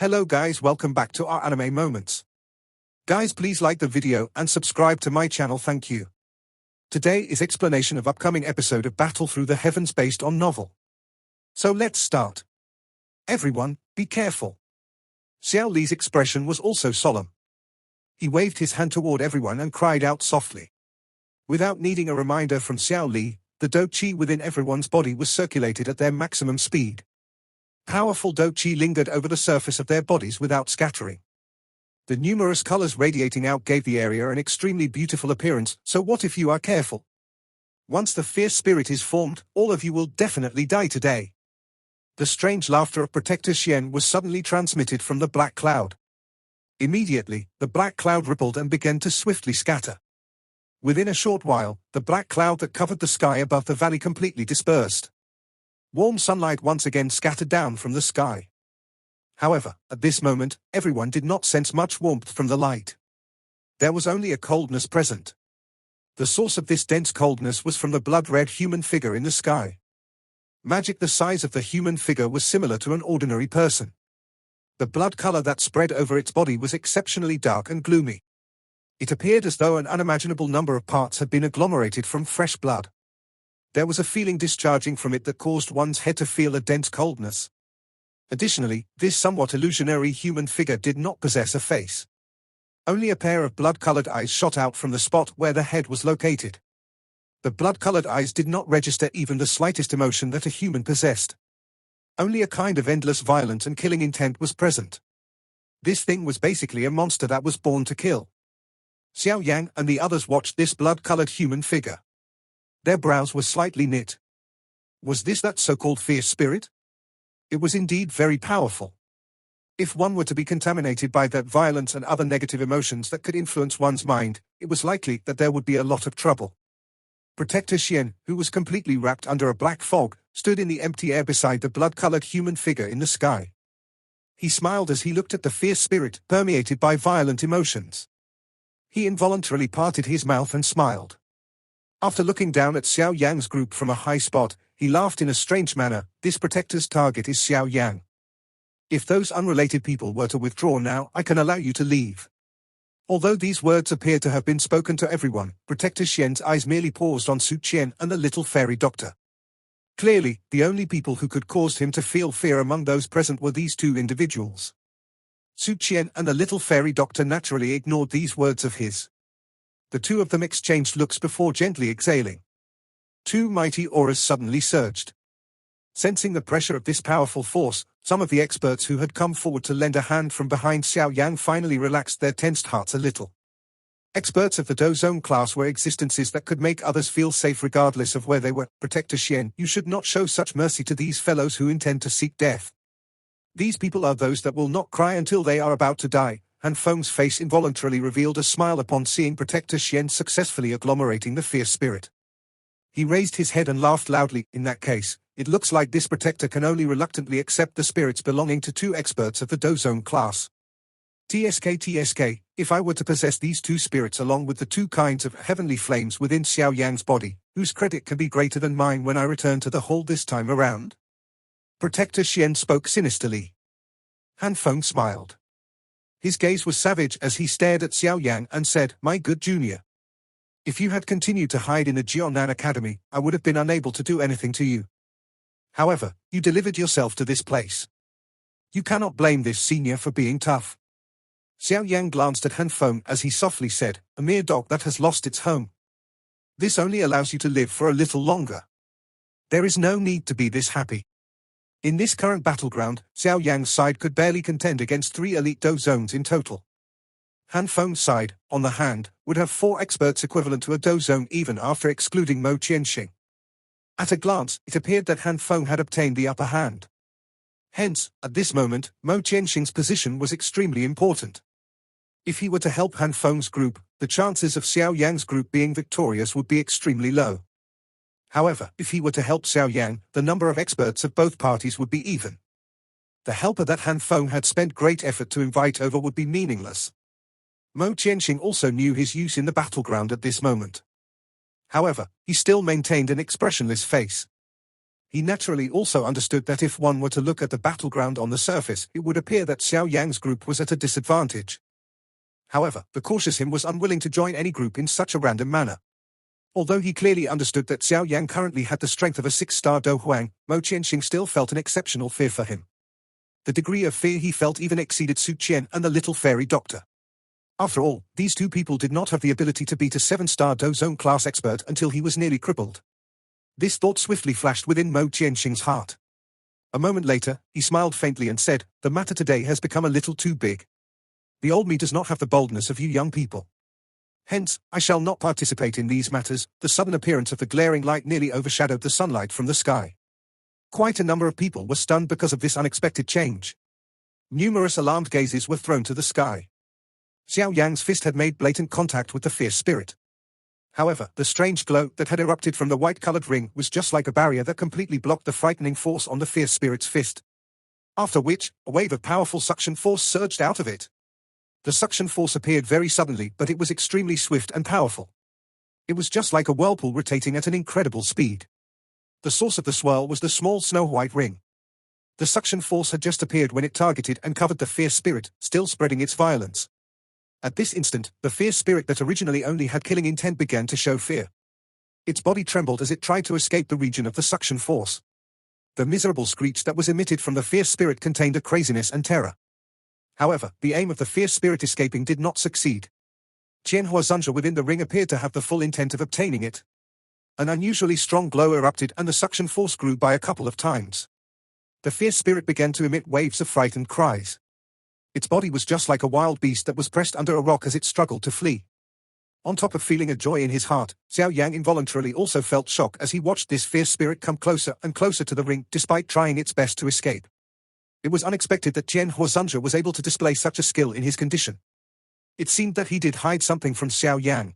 Hello guys, welcome back to our anime moments. Guys, please like the video and subscribe to my channel, thank you. Today is explanation of upcoming episode of Battle Through the Heavens based on novel. So let's start. Everyone, be careful. Xiao Li's expression was also solemn. He waved his hand toward everyone and cried out softly. Without needing a reminder from Xiao Li, the Do Chi within everyone's body was circulated at their maximum speed. Powerful Do Chi lingered over the surface of their bodies without scattering. The numerous colors radiating out gave the area an extremely beautiful appearance, so what if you are careful? Once the fierce spirit is formed, all of you will definitely die today. The strange laughter of Protector Xian was suddenly transmitted from the black cloud. Immediately, the black cloud rippled and began to swiftly scatter. Within a short while, the black cloud that covered the sky above the valley completely dispersed. Warm sunlight once again scattered down from the sky. However, at this moment, everyone did not sense much warmth from the light. There was only a coldness present. The source of this dense coldness was from the blood-red human figure in the sky. Magic the size of the human figure was similar to an ordinary person. The blood color that spread over its body was exceptionally dark and gloomy. It appeared as though an unimaginable number of parts had been agglomerated from fresh blood. There was a feeling discharging from it that caused one's head to feel a dense coldness. Additionally, this somewhat illusionary human figure did not possess a face. Only a pair of blood-colored eyes shot out from the spot where the head was located. The blood-colored eyes did not register even the slightest emotion that a human possessed. Only a kind of endless violence and killing intent was present. This thing was basically a monster that was born to kill. Xiao Yan and the others watched this blood-colored human figure. Their brows were slightly knit. Was this that so-called fierce spirit? It was indeed very powerful. If one were to be contaminated by that violence and other negative emotions that could influence one's mind, it was likely that there would be a lot of trouble. Protector Xian, who was completely wrapped under a black fog, stood in the empty air beside the blood-colored human figure in the sky. He smiled as he looked at the fierce spirit permeated by violent emotions. He involuntarily parted his mouth and smiled. After looking down at Xiao Yan's group from a high spot, he laughed in a strange manner. This protector's target is Xiao Yan. If those unrelated people were to withdraw now, I can allow you to leave. Although these words appeared to have been spoken to everyone, Protector Xian's eyes merely paused on Su Qian and the little fairy doctor. Clearly, the only people who could cause him to feel fear among those present were these two individuals. Su Qian and the little fairy doctor naturally ignored these words of his. The two of them exchanged looks before gently exhaling. Two mighty auras suddenly surged. Sensing the pressure of this powerful force, some of the experts who had come forward to lend a hand from behind Xiao Yan finally relaxed their tensed hearts a little. Experts of the Do Zone class were existences that could make others feel safe regardless of where they were. Protector Xian, you should not show such mercy to these fellows who intend to seek death. These people are those that will not cry until they are about to die. Han Feng's face involuntarily revealed a smile upon seeing Protector Xian successfully agglomerating the fierce spirit. He raised his head and laughed loudly. In that case, it looks like this protector can only reluctantly accept the spirits belonging to two experts of the Do Zone class. TSK, if I were to possess these two spirits along with the two kinds of heavenly flames within Xiao Yan's body, whose credit can be greater than mine when I return to the hall this time around? Protector Xian spoke sinisterly. Han Feng smiled. His gaze was savage as he stared at Xiao Yan and said, "My good junior. If you had continued to hide in the Jianan Academy, I would have been unable to do anything to you. However, you delivered yourself to this place. You cannot blame this senior for being tough." Xiao Yan glanced at Han Feng as he softly said, "A mere dog that has lost its home. This only allows you to live for a little longer. There is no need to be this happy." In this current battleground, Xiao Yan's side could barely contend against 3 elite Do Zones in total. Han Feng's side, on the hand, would have 4 experts equivalent to a Do Zone even after excluding Mo Qianxing. At a glance, it appeared that Han Feng had obtained the upper hand. Hence, at this moment, Mo Qianxing's position was extremely important. If he were to help Han Feng's group, the chances of Xiao Yan's group being victorious would be extremely low. However, if he were to help Xiao Yan, the number of experts of both parties would be even. The helper that Han Feng had spent great effort to invite over would be meaningless. Mo Qianxing also knew his use in the battleground at this moment. However, he still maintained an expressionless face. He naturally also understood that if one were to look at the battleground on the surface, it would appear that Xiao Yan's group was at a disadvantage. However, the cautious him was unwilling to join any group in such a random manner. Although he clearly understood that Xiao Yan currently had the strength of a 6-star Do Huang, Mo Qianxing still felt an exceptional fear for him. The degree of fear he felt even exceeded Su Qian and the little fairy doctor. After all, these two people did not have the ability to beat a 7-star Do Zone class expert until he was nearly crippled. This thought swiftly flashed within Mo Qianxing's heart. A moment later, he smiled faintly and said, "The matter today has become a little too big. The old me does not have the boldness of you young people. Hence, I shall not participate in these matters." The sudden appearance of the glaring light nearly overshadowed the sunlight from the sky. Quite a number of people were stunned because of this unexpected change. Numerous alarmed gazes were thrown to the sky. Xiao Yang's fist had made blatant contact with the fierce spirit. However, the strange glow that had erupted from the white-colored ring was just like a barrier that completely blocked the frightening force on the fierce spirit's fist. After which, a wave of powerful suction force surged out of it. The suction force appeared very suddenly, but it was extremely swift and powerful. It was just like a whirlpool rotating at an incredible speed. The source of the swirl was the small snow-white ring. The suction force had just appeared when it targeted and covered the fierce spirit, still spreading its violence. At this instant, the fierce spirit that originally only had killing intent began to show fear. Its body trembled as it tried to escape the region of the suction force. The miserable screech that was emitted from the fierce spirit contained a craziness and terror. However, the aim of the fierce spirit escaping did not succeed. Qian Huazunja within the ring appeared to have the full intent of obtaining it. An unusually strong glow erupted and the suction force grew by a couple of times. The fierce spirit began to emit waves of frightened cries. Its body was just like a wild beast that was pressed under a rock as it struggled to flee. On top of feeling a joy in his heart, Xiao Yang involuntarily also felt shock as he watched this fierce spirit come closer and closer to the ring despite trying its best to escape. It was unexpected that Qian Huazunja was able to display such a skill in his condition. It seemed that he did hide something from Xiao Yang.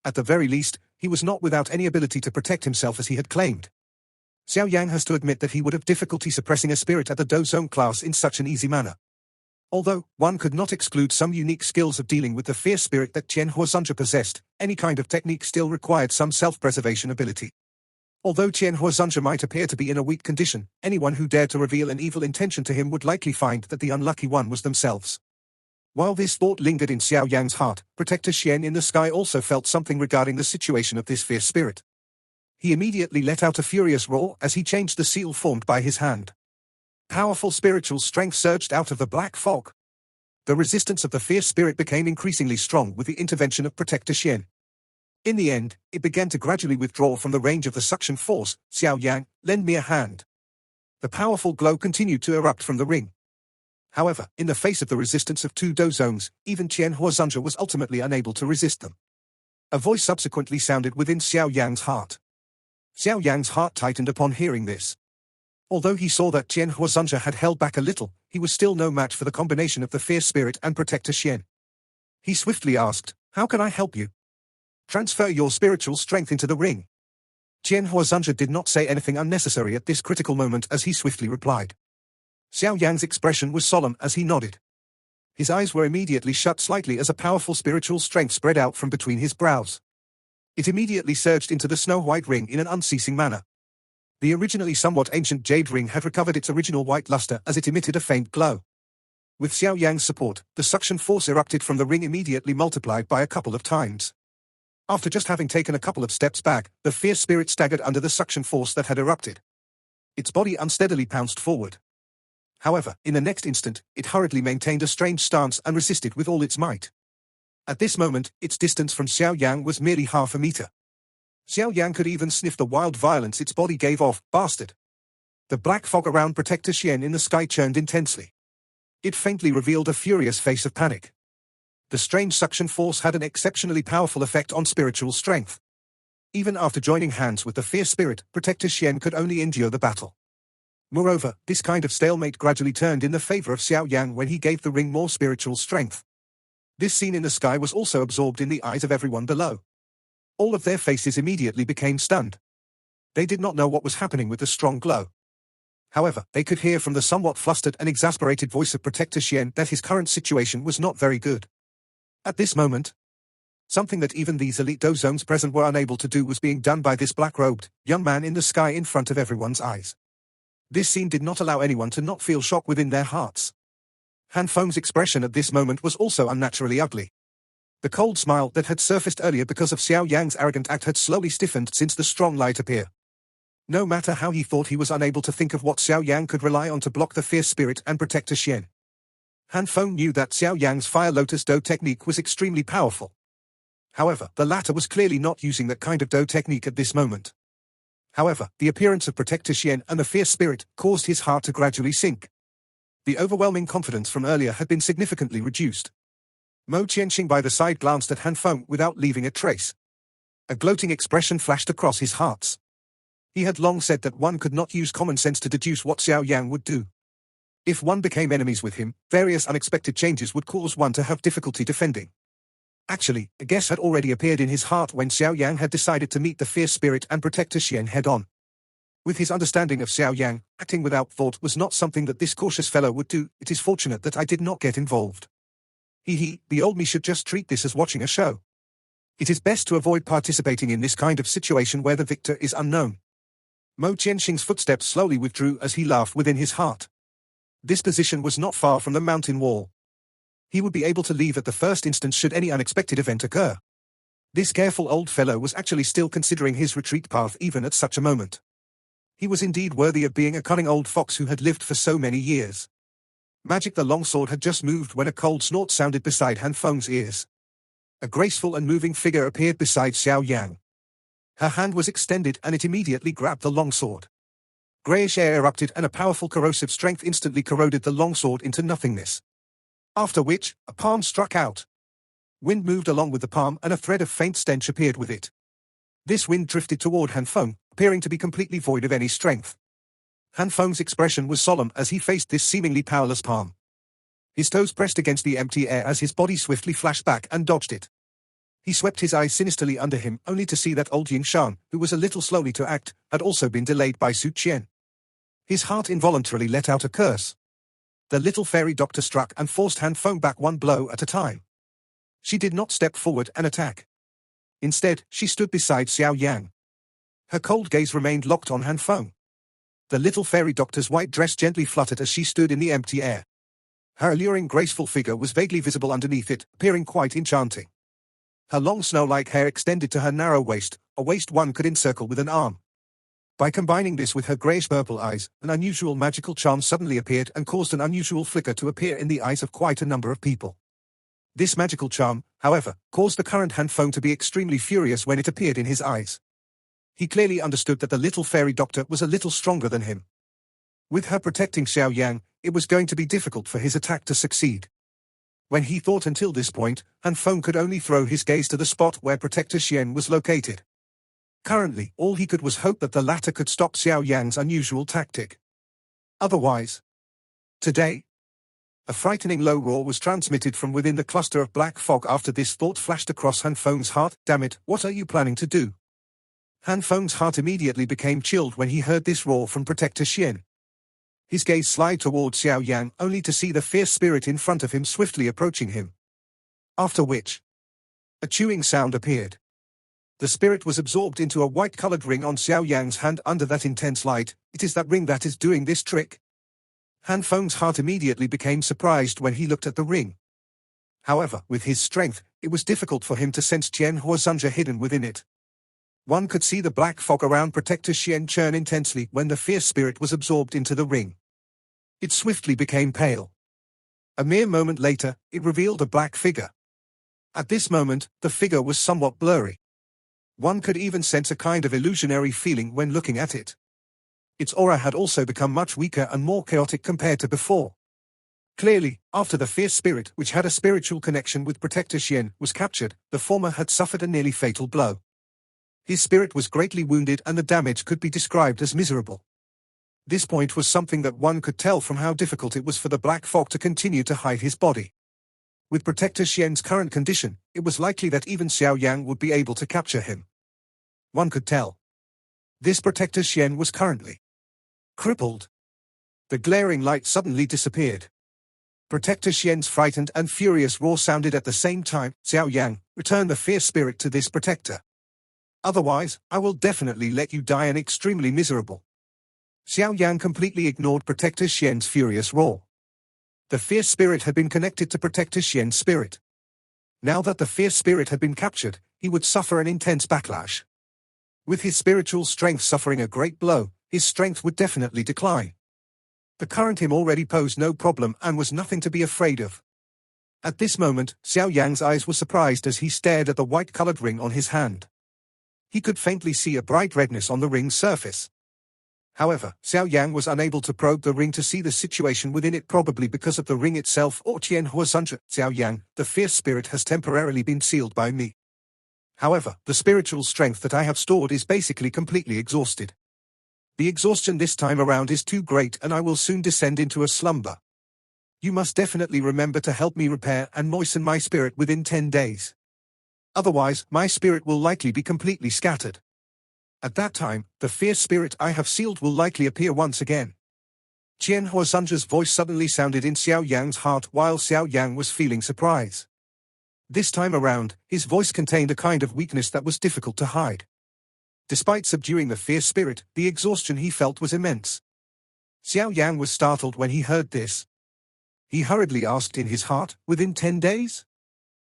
At the very least, he was not without any ability to protect himself as he had claimed. Xiao Yang has to admit that he would have difficulty suppressing a spirit at the Do Zone class in such an easy manner. Although, one could not exclude some unique skills of dealing with the fierce spirit that Qian Huazunja possessed, any kind of technique still required some self-preservation ability. Although Qian Huazunja might appear to be in a weak condition, anyone who dared to reveal an evil intention to him would likely find that the unlucky one was themselves. While this thought lingered in Xiao Yang's heart, Protector Xian in the sky also felt something regarding the situation of this fierce spirit. He immediately let out a furious roar as he changed the seal formed by his hand. Powerful spiritual strength surged out of the black fog. The resistance of the fierce spirit became increasingly strong with the intervention of Protector Xian. In the end, it began to gradually withdraw from the range of the suction force. "Xiao Yang, lend me a hand." The powerful glow continued to erupt from the ring. However, in the face of the resistance of two Do Zones, even Qian Huazunja was ultimately unable to resist them. A voice subsequently sounded within Xiao Yang's heart. Xiao Yang's heart tightened upon hearing this. Although he saw that Qian Huazunja had held back a little, he was still no match for the combination of the fierce spirit and Protector Xian. He swiftly asked, "How can I help you?" "Transfer your spiritual strength into the ring." Qian Huazunja did not say anything unnecessary at this critical moment as he swiftly replied. Xiao Yang's expression was solemn as he nodded. His eyes were immediately shut slightly as a powerful spiritual strength spread out from between his brows. It immediately surged into the snow-white ring in an unceasing manner. The originally somewhat ancient jade ring had recovered its original white luster as it emitted a faint glow. With Xiao Yang's support, the suction force erupted from the ring immediately multiplied by a couple of times. After just having taken a couple of steps back, the fierce spirit staggered under the suction force that had erupted. Its body unsteadily pounced forward. However, in the next instant, it hurriedly maintained a strange stance and resisted with all its might. At this moment, its distance from Xiao Yang was merely half a meter. Xiao Yang could even sniff the wild violence its body gave off. "Bastard!" The black fog around Protector Xian in the sky churned intensely. It faintly revealed a furious face of panic. The strange suction force had an exceptionally powerful effect on spiritual strength. Even after joining hands with the fierce spirit, Protector Xian could only endure the battle. Moreover, this kind of stalemate gradually turned in the favor of Xiao Yang when he gave the ring more spiritual strength. This scene in the sky was also absorbed in the eyes of everyone below. All of their faces immediately became stunned. They did not know what was happening with the strong glow. However, they could hear from the somewhat flustered and exasperated voice of Protector Xian that his current situation was not very good. At this moment, Something that even these elite zones present were unable to do was being done by this black-robed, young man in the sky in front of everyone's eyes. This scene did not allow anyone to not feel shock within their hearts. Han Feng's expression at this moment was also unnaturally ugly. The cold smile that had surfaced earlier because of Xiao Yan's arrogant act had slowly stiffened since the strong light appeared. No matter how he thought, he was unable to think of what Xiao Yan could rely on to block the fierce spirit and protect Xian. Han Feng knew that Xiao Yan's Fire Lotus Do technique was extremely powerful. However, the latter was clearly not using that kind of Do technique at this moment. However, the appearance of Protector Xian and the fierce spirit caused his heart to gradually sink. The overwhelming confidence from earlier had been significantly reduced. Mo Qianxing by the side glanced at Han Feng without leaving a trace. A gloating expression flashed across his hearts. He had long said that one could not use common sense to deduce what Xiao Yan would do. If one became enemies with him, various unexpected changes would cause one to have difficulty defending. Actually, a guess had already appeared in his heart when Xiao Yan had decided to meet the fierce spirit and Protector Xian head-on. With his understanding of Xiao Yan, acting without thought was not something that this cautious fellow would do. It is fortunate that I did not get involved. The old me should just treat this as watching a show. It is best to avoid participating in this kind of situation where the victor is unknown. Mo Qianxing's footsteps slowly withdrew as he laughed within his heart. This position was not far from the mountain wall. He would be able to leave at the first instance should any unexpected event occur. This careful old fellow was actually still considering his retreat path even at such a moment. He was indeed worthy of being a cunning old fox who had lived for so many years. Magic the longsword had just moved when a cold snort sounded beside Han Feng's ears. A graceful and moving figure appeared beside Xiao Yan. Her hand was extended and it immediately grabbed the longsword. Greyish air erupted and a powerful corrosive strength instantly corroded the longsword into nothingness. After which, a palm struck out. Wind moved along with the palm and a thread of faint stench appeared with it. This wind drifted toward Han Feng, appearing to be completely void of any strength. Han Feng's expression was solemn as he faced this seemingly powerless palm. His toes pressed against the empty air as his body swiftly flashed back and dodged it. He swept his eyes sinisterly under him only to see that old Yin Shan, who was a little slowly to act, had also been delayed by Su Qian. His heart involuntarily let out a curse. The little fairy doctor struck and forced Han Feng back one blow at a time. She did not step forward and attack. Instead, she stood beside Xiao Yan. Her cold gaze remained locked on Han Feng. The little fairy doctor's white dress gently fluttered as she stood in the empty air. Her alluring graceful figure was vaguely visible underneath it, appearing quite enchanting. Her long snow-like hair extended to her narrow waist, a waist one could encircle with an arm. By combining this with her greyish-purple eyes, an unusual magical charm suddenly appeared and caused an unusual flicker to appear in the eyes of quite a number of people. This magical charm, however, caused the current Han Feng to be extremely furious when it appeared in his eyes. He clearly understood that the little fairy doctor was a little stronger than him. With her protecting Xiao Yan, it was going to be difficult for his attack to succeed. When he thought until this point, Han Feng could only throw his gaze to the spot where Protector Xian was located. Currently, all he could was hope that the latter could stop Xiao Yan's unusual tactic. Otherwise. Today. A frightening low roar was transmitted from within the cluster of black fog after this thought flashed across Han Feng's heart. Damn it, what are you planning to do? Han Feng's heart immediately became chilled when he heard this roar from Protector Xian. His gaze slid toward Xiao Yan only to see the fierce spirit in front of him swiftly approaching him. After which, a chewing sound appeared. The spirit was absorbed into a white-colored ring on Xiao Yan's hand under that intense light. It is that ring that is doing this trick. Han Feng's heart immediately became surprised when he looked at the ring. However, with his strength, it was difficult for him to sense Qian Huozhanja hidden within it. One could see the black fog around Protector Xian churn intensely when the fierce spirit was absorbed into the ring. It swiftly became pale. A mere moment later, it revealed a black figure. At this moment, the figure was somewhat blurry. One could even sense a kind of illusionary feeling when looking at it. Its aura had also become much weaker and more chaotic compared to before. Clearly, after the fierce spirit, which had a spiritual connection with Protector Xian, was captured, the former had suffered a nearly fatal blow. His spirit was greatly wounded and the damage could be described as miserable. This point was something that one could tell from how difficult it was for the black fog to continue to hide his body. With Protector Xian's current condition, it was likely that even Xiao Yan would be able to capture him. One could tell. This Protector Xian was currently crippled. The glaring light suddenly disappeared. Protector Xian's frightened and furious roar sounded at the same time. Xiao Yan, return the fierce spirit to this protector. Otherwise, I will definitely let you die an extremely miserable. Xiao Yan completely ignored Protector Xian's furious roar. The fierce spirit had been connected to Protector Xian's spirit. Now that the fierce spirit had been captured, he would suffer an intense backlash. With his spiritual strength suffering a great blow, his strength would definitely decline. The current him already posed no problem and was nothing to be afraid of. At this moment, Xiao Yan's eyes were surprised as he stared at the white-colored ring on his hand. He could faintly see a bright redness on the ring's surface. However, Xiao Yan was unable to probe the ring to see the situation within it, probably because of the ring itself or Tian Huazunzhe. Xiao Yan, the fierce spirit has temporarily been sealed by me. However, the spiritual strength that I have stored is basically completely exhausted. The exhaustion this time around is too great and I will soon descend into a slumber. You must definitely remember to help me repair and moisten my spirit within 10 days. Otherwise, my spirit will likely be completely scattered. At that time, the fierce spirit I have sealed will likely appear once again. Tian Huazunzhe's voice suddenly sounded in Xiao Yan's heart while Xiao Yan was feeling surprise. This time around, his voice contained a kind of weakness that was difficult to hide. Despite subduing the fierce spirit, the exhaustion he felt was immense. Xiao Yan was startled when he heard this. He hurriedly asked in his heart, within 10 days?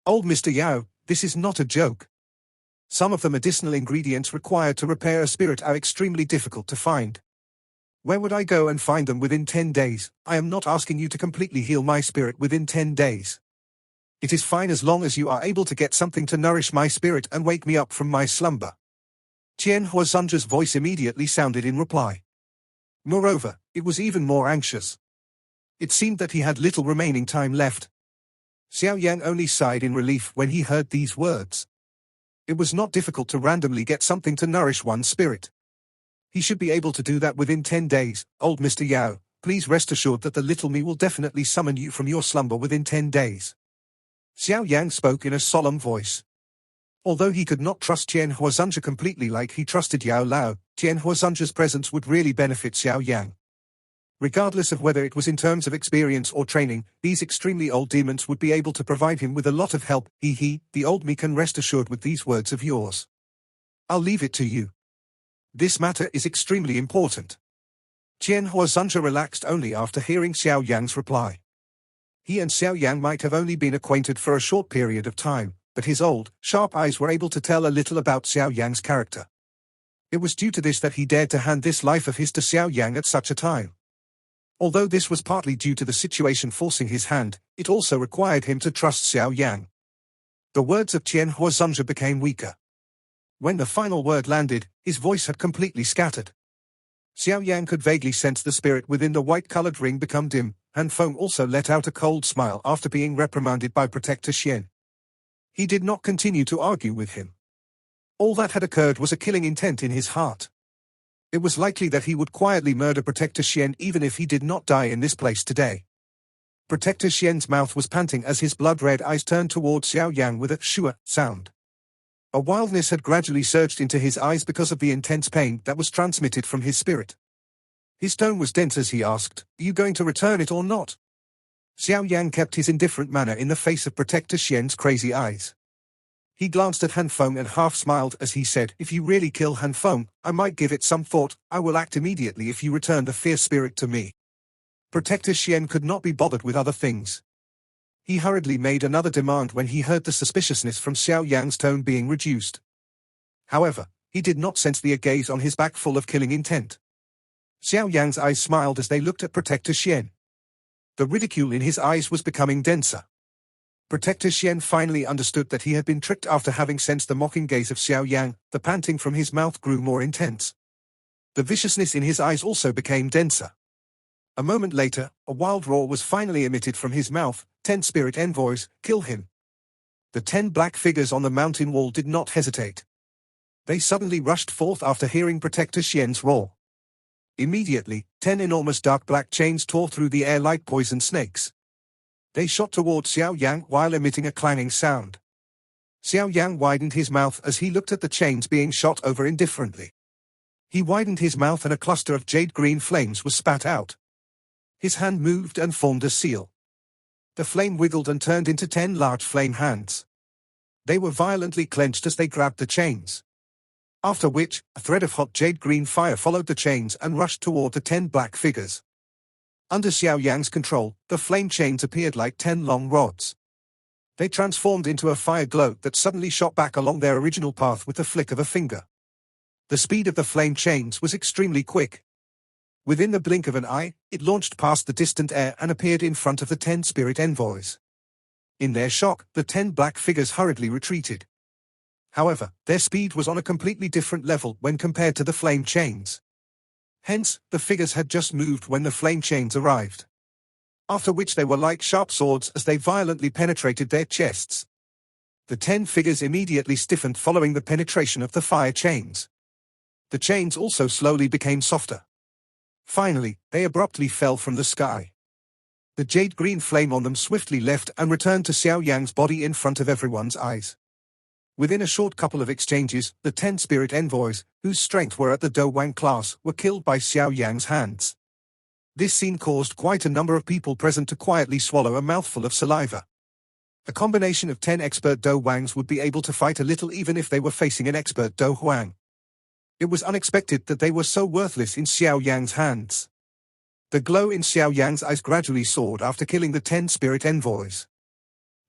Old Mr. Yao, this is not a joke. Some of the medicinal ingredients required to repair a spirit are extremely difficult to find. Where would I go and find them within 10 days? I am not asking you to completely heal my spirit within 10 days. It is fine as long as you are able to get something to nourish my spirit and wake me up from my slumber. Tian Huazunzhe's voice immediately sounded in reply. Moreover, it was even more anxious. It seemed that he had little remaining time left. Xiao Yan only sighed in relief when he heard these words. It was not difficult to randomly get something to nourish one's spirit. He should be able to do that within 10 days. Old Mr. Yao, please rest assured that the little me will definitely summon you from your slumber within 10 days. Xiao Yan spoke in a solemn voice. Although he could not trust Tian Huazunzhe completely like he trusted Yao Lao, Tian Huazunzhe's presence would really benefit Xiao Yan. Regardless of whether it was in terms of experience or training, these extremely old demons would be able to provide him with a lot of help. The old me can rest assured with these words of yours. I'll leave it to you. This matter is extremely important. Tian Huazunzhe relaxed only after hearing Xiao Yan's reply. He and Xiao Yan might have only been acquainted for a short period of time, but his old, sharp eyes were able to tell a little about Xiao Yan's character. It was due to this that he dared to hand this life of his to Xiao Yan at such a time. Although this was partly due to the situation forcing his hand, it also required him to trust Xiao Yan. The words of Tian Huazunzhe became weaker. When the final word landed, his voice had completely scattered. Xiao Yan could vaguely sense the spirit within the white-colored ring become dim, and Feng also let out a cold smile after being reprimanded by Protector Xian. He did not continue to argue with him. All that had occurred was a killing intent in his heart. It was likely that he would quietly murder Protector Xian even if he did not die in this place today. Protector Xian's mouth was panting as his blood-red eyes turned towards Xiao Yan with a shua sound. A wildness had gradually surged into his eyes because of the intense pain that was transmitted from his spirit. His tone was dense as he asked, "Are you going to return it or not?" Xiao Yan kept his indifferent manner in the face of Protector Xian's crazy eyes. He glanced at Han Feng and half-smiled as he said, "If you really kill Han Feng, I might give it some thought. I will act immediately if you return the fierce spirit to me." Protector Xian could not be bothered with other things. He hurriedly made another demand when he heard the suspiciousness from Xiao Yan's tone being reduced. However, he did not sense the gaze on his back full of killing intent. Xiao Yan's eyes smiled as they looked at Protector Xian. The ridicule in his eyes was becoming denser. Protector Xian finally understood that he had been tricked after having sensed the mocking gaze of Xiao Yan. The panting from his mouth grew more intense. The viciousness in his eyes also became denser. A moment later, a wild roar was finally emitted from his mouth. 10 spirit envoys, kill him. The 10 black figures on the mountain wall did not hesitate. They suddenly rushed forth after hearing Protector Xian's roar. Immediately, 10 enormous dark black chains tore through the air like poison snakes. They shot towards Xiao Yang while emitting a clanging sound. Xiao Yang widened his mouth as he looked at the chains being shot over indifferently. He widened his mouth and a cluster of jade-green flames was spat out. His hand moved and formed a seal. The flame wiggled and turned into 10 large flame hands. They were violently clenched as they grabbed the chains. After which, a thread of hot jade-green fire followed the chains and rushed toward the 10 black figures. Under Xiao Yan's control, the flame chains appeared like 10 long rods. They transformed into a fire glow that suddenly shot back along their original path with the flick of a finger. The speed of the flame chains was extremely quick. Within the blink of an eye, it launched past the distant air and appeared in front of the 10 spirit envoys. In their shock, the 10 black figures hurriedly retreated. However, their speed was on a completely different level when compared to the flame chains. Hence, the figures had just moved when the flame chains arrived. After which they were like sharp swords as they violently penetrated their chests. The 10 figures immediately stiffened following the penetration of the fire chains. The chains also slowly became softer. Finally, they abruptly fell from the sky. The jade-green flame on them swiftly left and returned to Xiao Yan's body in front of everyone's eyes. Within a short couple of exchanges, the 10 spirit envoys, whose strength were at the Do Wang class, were killed by Xiao Yan's hands. This scene caused quite a number of people present to quietly swallow a mouthful of saliva. A combination of 10 expert Do Wangs would be able to fight a little even if they were facing an expert Do Huang. It was unexpected that they were so worthless in Xiao Yan's hands. The glow in Xiao Yan's eyes gradually soared after killing the 10 spirit envoys.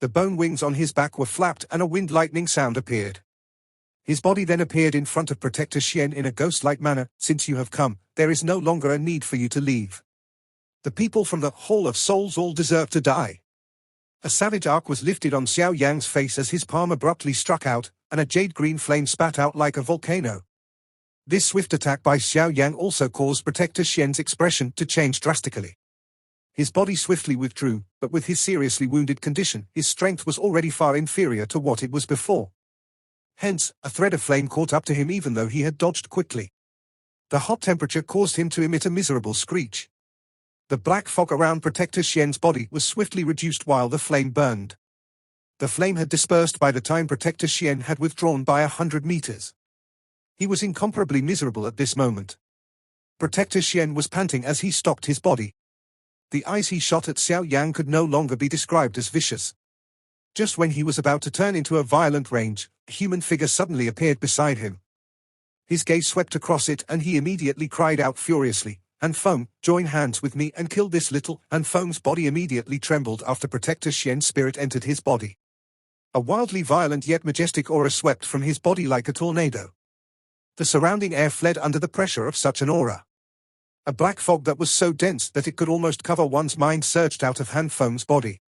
The bone wings on his back were flapped and a wind lightning sound appeared. His body then appeared in front of Protector Xian in a ghost-like manner. Since you have come, there is no longer a need for you to leave. The people from the Hall of Souls all deserve to die. A savage arc was lifted on Xiao Yan's face as his palm abruptly struck out, and a jade-green flame spat out like a volcano. This swift attack by Xiao Yan also caused Protector Xian's expression to change drastically. His body swiftly withdrew, but with his seriously wounded condition, his strength was already far inferior to what it was before. Hence, a thread of flame caught up to him even though he had dodged quickly. The hot temperature caused him to emit a miserable screech. The black fog around Protector Xian's body was swiftly reduced while the flame burned. The flame had dispersed by the time Protector Xian had withdrawn by 100 meters. He was incomparably miserable at this moment. Protector Xian was panting as he stopped his body. The eyes he shot at Xiao Yan could no longer be described as vicious. Just when he was about to turn into a violent rage, a human figure suddenly appeared beside him. His gaze swept across it and he immediately cried out furiously, "Hanfeng, join hands with me and kill this little." Hanfeng's body immediately trembled after Protector Xian's spirit entered his body. A wildly violent yet majestic aura swept from his body like a tornado. The surrounding air fled under the pressure of such an aura. A black fog that was so dense that it could almost cover one's mind surged out of Hanfeng's body.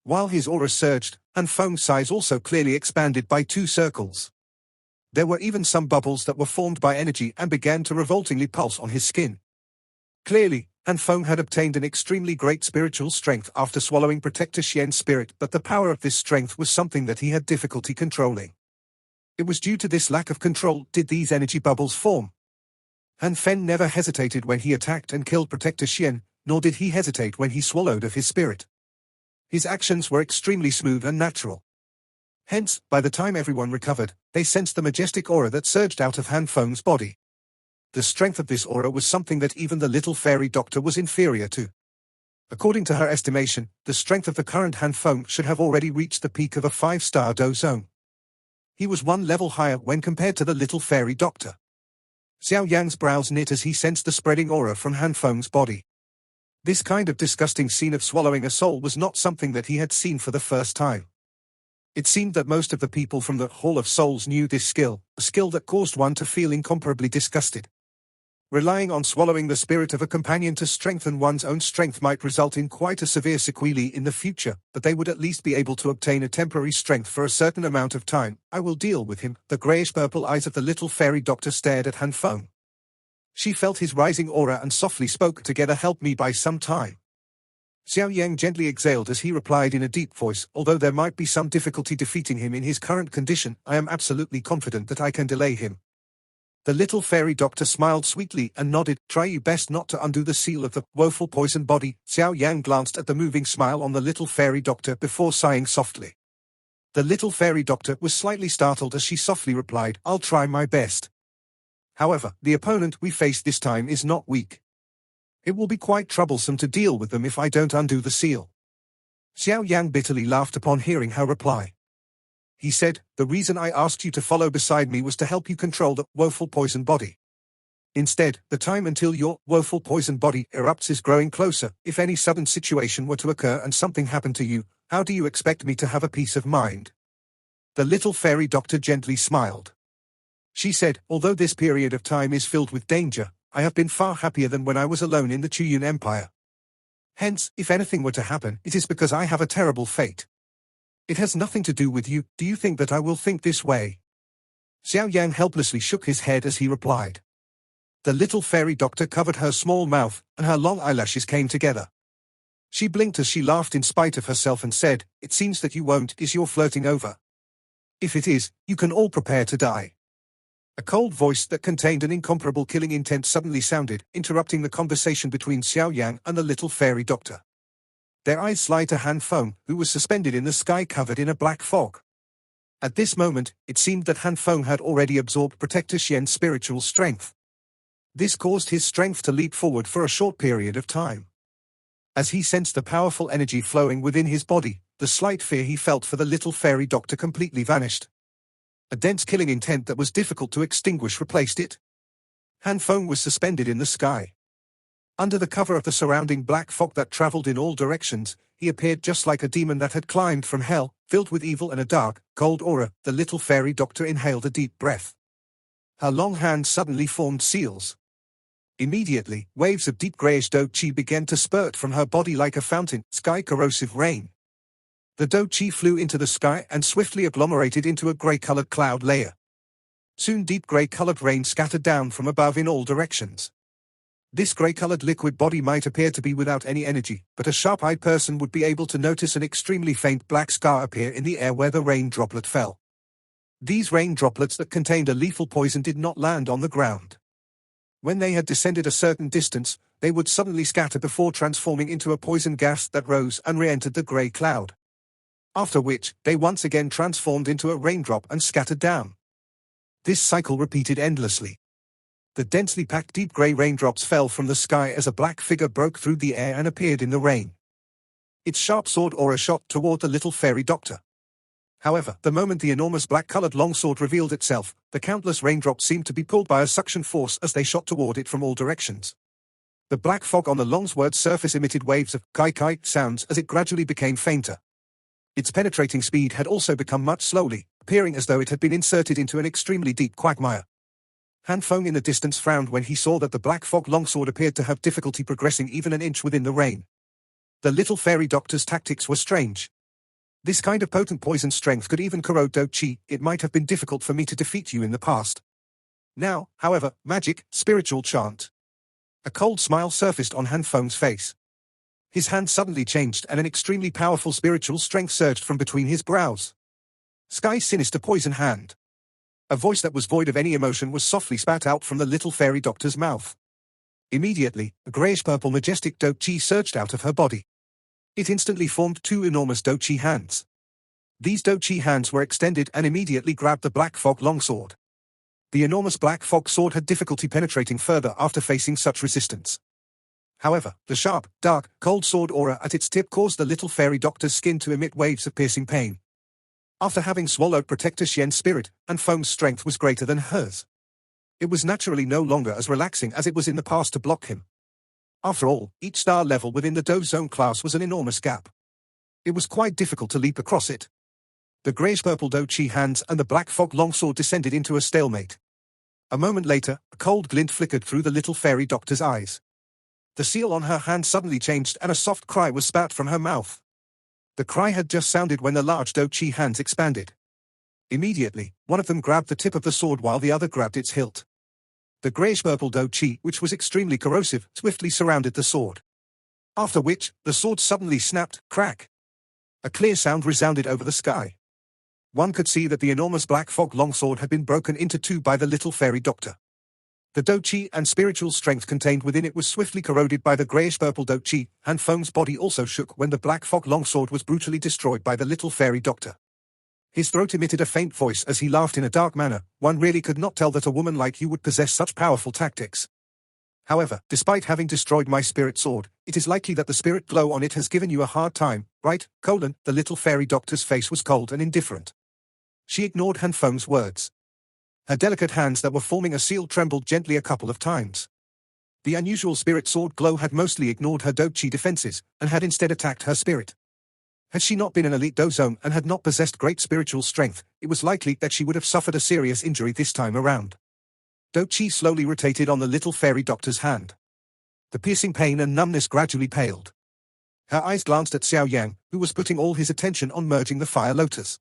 While his aura surged, Hanfeng's size also clearly expanded by 2 circles. There were even some bubbles that were formed by energy and began to revoltingly pulse on his skin. Clearly, Hanfeng had obtained an extremely great spiritual strength after swallowing Protector Xian's spirit, but the power of this strength was something that he had difficulty controlling. It was due to this lack of control did these energy bubbles form. Hanfeng never hesitated when he attacked and killed Protector Xian, nor did he hesitate when he swallowed of his spirit. His actions were extremely smooth and natural. Hence, by the time everyone recovered, they sensed the majestic aura that surged out of Hanfeng's body. The strength of this aura was something that even the little fairy doctor was inferior to. According to her estimation, the strength of the current Hanfeng should have already reached the peak of a 5-star Do zone. He was 1 level higher when compared to the little fairy doctor. Xiao Yan's brows knit as he sensed the spreading aura from Hanfeng's body. This kind of disgusting scene of swallowing a soul was not something that he had seen for the first time. It seemed that most of the people from the Hall of Souls knew this skill, a skill that caused one to feel incomparably disgusted. Relying on swallowing the spirit of a companion to strengthen one's own strength might result in quite a severe sequelae in the future, but they would at least be able to obtain a temporary strength for a certain amount of time. I will deal with him. The greyish-purple eyes of the little fairy doctor stared at Hanfeng. She felt his rising aura and softly spoke, "Together help me by some time." Xiao Yan gently exhaled as he replied in a deep voice, "Although there might be some difficulty defeating him in his current condition, I am absolutely confident that I can delay him." The little fairy doctor smiled sweetly and nodded. "Try your best not to undo the seal of the woeful poison body." Xiao Yan glanced at the moving smile on the little fairy doctor before sighing softly. The little fairy doctor was slightly startled as she softly replied, "I'll try my best. However, the opponent we face this time is not weak. It will be quite troublesome to deal with them if I don't undo the seal." Xiao Yan bitterly laughed upon hearing her reply. He said, "The reason I asked you to follow beside me was to help you control the woeful poison body. Instead, the time until your woeful poison body erupts is growing closer. If any sudden situation were to occur and something happened to you, how do you expect me to have a peace of mind?" The little fairy doctor gently smiled. She said, "Although this period of time is filled with danger, I have been far happier than when I was alone in the Chuyun Empire. Hence, if anything were to happen, it is because I have a terrible fate. It has nothing to do with you. Do you think that I will think this way?" Xiao Yan helplessly shook his head as he replied. The little fairy doctor covered her small mouth, and her long eyelashes came together. She blinked as she laughed in spite of herself and said, "It seems that you won't. Is your flirting over? If it is, you can all prepare to die." A cold voice that contained an incomparable killing intent suddenly sounded, interrupting the conversation between Xiao Yang and the little fairy doctor. Their eyes slid to Han Feng, who was suspended in the sky covered in a black fog. At this moment, it seemed that Han Feng had already absorbed Protector Xian's spiritual strength. This caused his strength to leap forward for a short period of time. As he sensed the powerful energy flowing within his body, the slight fear he felt for the little fairy doctor completely vanished. A dense killing intent that was difficult to extinguish replaced it. Han Feng was suspended in the sky. Under the cover of the surrounding black fog that traveled in all directions, he appeared just like a demon that had climbed from hell, filled with evil and a dark, cold aura. The little fairy doctor inhaled a deep breath. Her long hands suddenly formed seals. Immediately, waves of deep grayish do qi began to spurt from her body like a fountain, sky-corrosive rain. The do qi flew into the sky and swiftly agglomerated into a gray-colored cloud layer. Soon deep gray-colored rain scattered down from above in all directions. This gray-colored liquid body might appear to be without any energy, but a sharp-eyed person would be able to notice an extremely faint black scar appear in the air where the rain droplet fell. These rain droplets that contained a lethal poison did not land on the ground. When they had descended a certain distance, they would suddenly scatter before transforming into a poison gas that rose and re-entered the gray cloud. After which, they once again transformed into a raindrop and scattered down. This cycle repeated endlessly. The densely packed deep gray raindrops fell from the sky as a black figure broke through the air and appeared in the rain. Its sharp sword aura shot toward the little fairy doctor. However, the moment the enormous black-colored longsword revealed itself, the countless raindrops seemed to be pulled by a suction force as they shot toward it from all directions. The black fog on the longsword's surface emitted waves of kai-kai sounds as it gradually became fainter. Its penetrating speed had also become much slowly, appearing as though it had been inserted into an extremely deep quagmire. Han Feng in the distance frowned when he saw that the black fog longsword appeared to have difficulty progressing even an inch within the rain. The little fairy doctor's tactics were strange. This kind of potent poison strength could even corrode do qi. It might have been difficult for me to defeat you in the past. Now, however, magic, spiritual chant. A cold smile surfaced on Han Feng's face. His hand suddenly changed and an extremely powerful spiritual strength surged from between his brows. Sky sinister poison hand. A voice that was void of any emotion was softly spat out from the little fairy doctor's mouth. Immediately, a grayish-purple majestic do qi surged out of her body. It instantly formed two enormous do qi hands. These do qi hands were extended and immediately grabbed the black fog longsword. The enormous black fog sword had difficulty penetrating further after facing such resistance. However, the sharp, dark, cold sword aura at its tip caused the little fairy doctor's skin to emit waves of piercing pain. After having swallowed Protector Xian's spirit, Han Feng's strength was greater than hers. It was naturally no longer as relaxing as it was in the past to block him. After all, each star level within the Do Zone class was an enormous gap. It was quite difficult to leap across it. The greyish-purple do qi hands and the black fog longsword descended into a stalemate. A moment later, a cold glint flickered through the little fairy doctor's eyes. The seal on her hand suddenly changed and a soft cry was spat from her mouth. The cry had just sounded when the large do qi hands expanded. Immediately, one of them grabbed the tip of the sword while the other grabbed its hilt. The greyish-purple do qi, which was extremely corrosive, swiftly surrounded the sword. After which, the sword suddenly snapped, crack. A clear sound resounded over the sky. One could see that the enormous black fog longsword had been broken into two by the little fairy doctor. The do qi and spiritual strength contained within it was swiftly corroded by the greyish-purple do qi. Han Feng's body also shook when the black fog longsword was brutally destroyed by the little fairy doctor. His throat emitted a faint voice as he laughed in a dark manner. One really could not tell that a woman like you would possess such powerful tactics. However, despite having destroyed my spirit sword, it is likely that the spirit glow on it has given you a hard time, right? The little fairy doctor's face was cold and indifferent. She ignored Han Feng's words. Her delicate hands that were forming a seal trembled gently a couple of times. The unusual spirit sword glow had mostly ignored her Do-Chi defenses, and had instead attacked her spirit. Had she not been an elite Dozone and had not possessed great spiritual strength, it was likely that she would have suffered a serious injury this time around. Do-Chi slowly rotated on the little fairy doctor's hand. The piercing pain and numbness gradually paled. Her eyes glanced at Xiao Yan, who was putting all his attention on merging the fire lotus.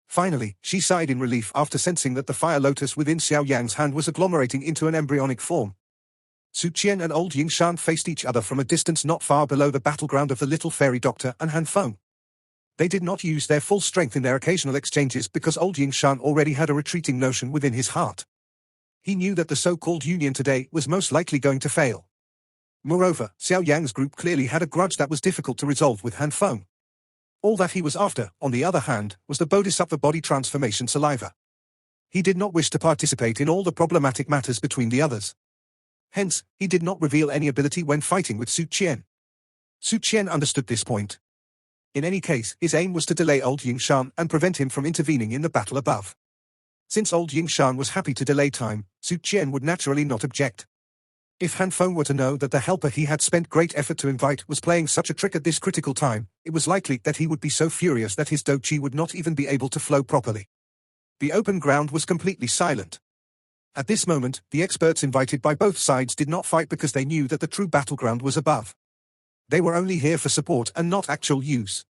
Finally, she sighed in relief after sensing that the fire lotus within Xiao Yan's hand was agglomerating into an embryonic form. Su Qian and old Yingshan faced each other from a distance not far below the battleground of the little fairy doctor and Han Feng. They did not use their full strength in their occasional exchanges because old Yingshan already had a retreating notion within his heart. He knew that the so-called union today was most likely going to fail. Moreover, Xiao Yang's group clearly had a grudge that was difficult to resolve with Han Feng. All that he was after, on the other hand, was the Bodhisattva body transformation saliva. He did not wish to participate in all the problematic matters between the others. Hence, he did not reveal any ability when fighting with Su Qian. Su Qian understood this point. In any case, his aim was to delay old Yingshan and prevent him from intervening in the battle above. Since old Yingshan was happy to delay time, Su Qian would naturally not object. If Han Feng were to know that the helper he had spent great effort to invite was playing such a trick at this critical time, it was likely that he would be so furious that his Do-Chi would not even be able to flow properly. The open ground was completely silent. At this moment, the experts invited by both sides did not fight because they knew that the true battleground was above. They were only here for support and not actual use.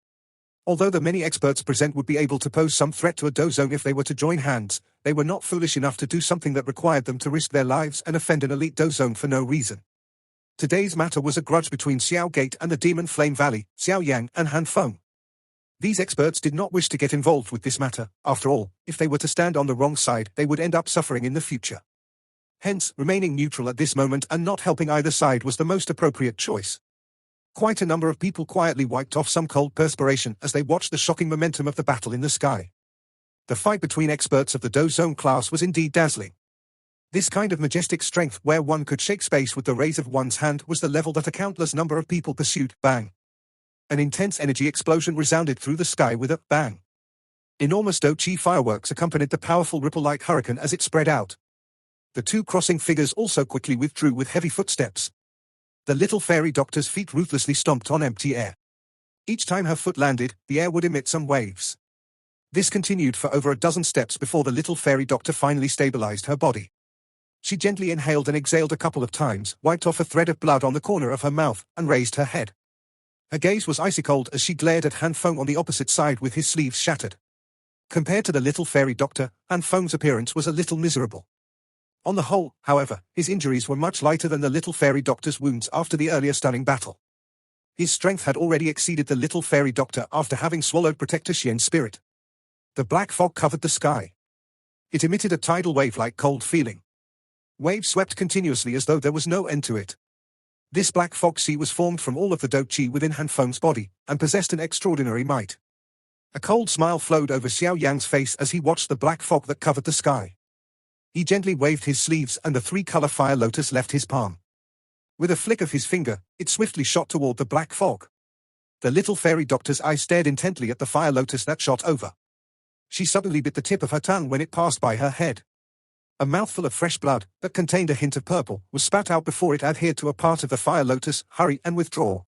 Although the many experts present would be able to pose some threat to a Dozone if they were to join hands, they were not foolish enough to do something that required them to risk their lives and offend an elite Dozone for no reason. Today's matter was a grudge between Xiao Gate and the Demon Flame Valley, Xiao Yan and Han Feng. These experts did not wish to get involved with this matter. After all, if they were to stand on the wrong side, they would end up suffering in the future. Hence, remaining neutral at this moment and not helping either side was the most appropriate choice. Quite a number of people quietly wiped off some cold perspiration as they watched the shocking momentum of the battle in the sky. The fight between experts of the Dozone class was indeed dazzling. This kind of majestic strength where one could shake space with the raise of one's hand was the level that a countless number of people pursued. Bang! An intense energy explosion resounded through the sky with a bang. Enormous Do-Chi fireworks accompanied the powerful ripple-like hurricane as it spread out. The two crossing figures also quickly withdrew with heavy footsteps. The little fairy doctor's feet ruthlessly stomped on empty air. Each time her foot landed, the air would emit some waves. This continued for over a dozen steps before the little fairy doctor finally stabilized her body. She gently inhaled and exhaled a couple of times, wiped off a thread of blood on the corner of her mouth, and raised her head. Her gaze was icy cold as she glared at Han Feng on the opposite side with his sleeves shattered. Compared to the little fairy doctor, Han Feng's appearance was a little miserable. On the whole, however, his injuries were much lighter than the little fairy doctor's wounds after the earlier stunning battle. His strength had already exceeded the little fairy doctor after having swallowed Protector Xian's spirit. The black fog covered the sky. It emitted a tidal wave-like cold feeling. Waves swept continuously as though there was no end to it. This black fog sea was formed from all of the Do-Chi within Han Feng's body, and possessed an extraordinary might. A cold smile flowed over Xiao Yan's face as he watched the black fog that covered the sky. He gently waved his sleeves and the three-color fire lotus left his palm. With a flick of his finger, it swiftly shot toward the black fog. The little fairy doctor's eyes stared intently at the fire lotus that shot over. She suddenly bit the tip of her tongue when it passed by her head. A mouthful of fresh blood, that contained a hint of purple, was spat out before it adhered to a part of the fire lotus. Hurry and withdraw.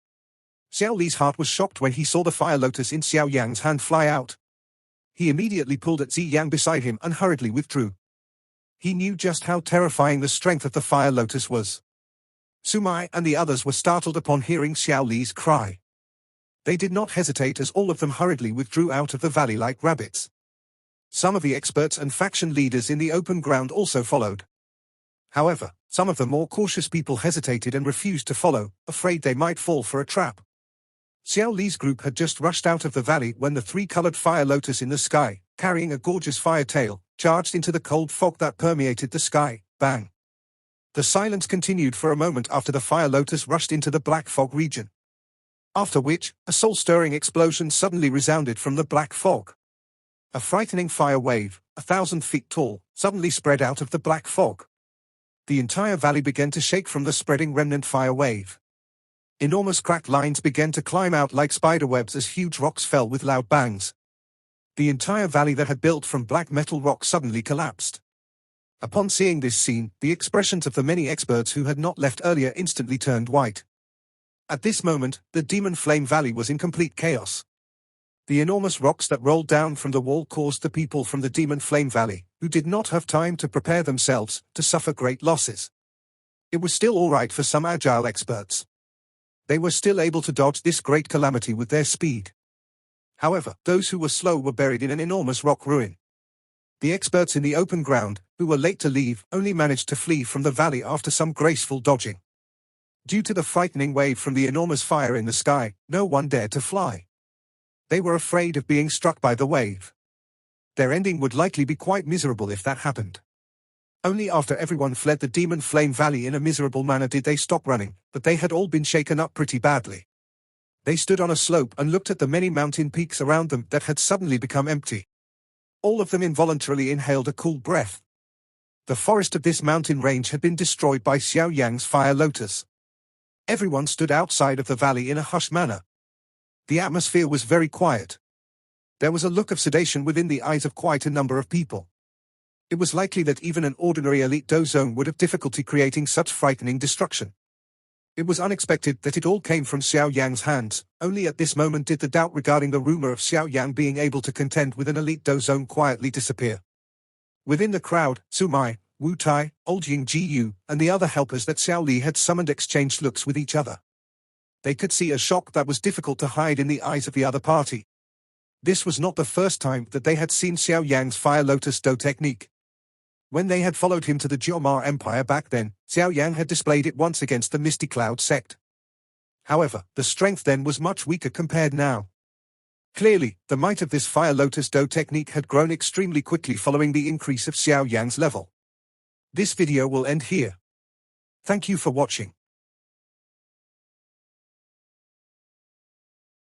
Xiao Li's heart was shocked when he saw the fire lotus in Xiao Yang's hand fly out. He immediately pulled at Zi Yang beside him and hurriedly withdrew. He knew just how terrifying the strength of the fire lotus was. Sumai and the others were startled upon hearing Xiao Li's cry. They did not hesitate as all of them hurriedly withdrew out of the valley like rabbits. Some of the experts and faction leaders in the open ground also followed. However, some of the more cautious people hesitated and refused to follow, afraid they might fall for a trap. Xiao Li's group had just rushed out of the valley when the three-colored fire lotus in the sky, carrying a gorgeous fire tail, charged into the cold fog that permeated the sky. Bang! The silence continued for a moment after the fire lotus rushed into the black fog region. After which, a soul-stirring explosion suddenly resounded from the black fog. A frightening fire wave, 1,000 feet tall, suddenly spread out of the black fog. The entire valley began to shake from the spreading remnant fire wave. Enormous cracked lines began to climb out like spider webs as huge rocks fell with loud bangs. The entire valley that had built from black metal rock suddenly collapsed. Upon seeing this scene, the expressions of the many experts who had not left earlier instantly turned white. At this moment, the Demon Flame Valley was in complete chaos. The enormous rocks that rolled down from the wall caused the people from the Demon Flame Valley, who did not have time to prepare themselves, to suffer great losses. It was still all right for some agile experts. They were still able to dodge this great calamity with their speed. However, those who were slow were buried in an enormous rock ruin. The experts in the open ground, who were late to leave, only managed to flee from the valley after some graceful dodging. Due to the frightening wave from the enormous fire in the sky, no one dared to fly. They were afraid of being struck by the wave. Their ending would likely be quite miserable if that happened. Only after everyone fled the Demon Flame Valley in a miserable manner did they stop running, but they had all been shaken up pretty badly. They stood on a slope and looked at the many mountain peaks around them that had suddenly become empty. All of them involuntarily inhaled a cool breath. The forest of this mountain range had been destroyed by Xiao Yan's fire lotus. Everyone stood outside of the valley in a hushed manner. The atmosphere was very quiet. There was a look of sedation within the eyes of quite a number of people. It was likely that even an ordinary elite zone would have difficulty creating such frightening destruction. It was unexpected that it all came from Xiao Yan's hands. Only at this moment did the doubt regarding the rumor of Xiao Yan being able to contend with an elite zone quietly disappear. Within the crowd, Su Mai, Wu Tai, Old Ying Jiyu, and the other helpers that Xiao Li had summoned exchanged looks with each other. They could see a shock that was difficult to hide in the eyes of the other party. This was not the first time that they had seen Xiao Yan's Fire Lotus Do technique. When they had followed him to the Jiomar Empire back then, Xiao Yan had displayed it once against the Misty Cloud sect. However, the strength then was much weaker compared now. Clearly, the might of this Fire Lotus Do technique had grown extremely quickly following the increase of Xiao Yan's level. This video will end here. Thank you for watching.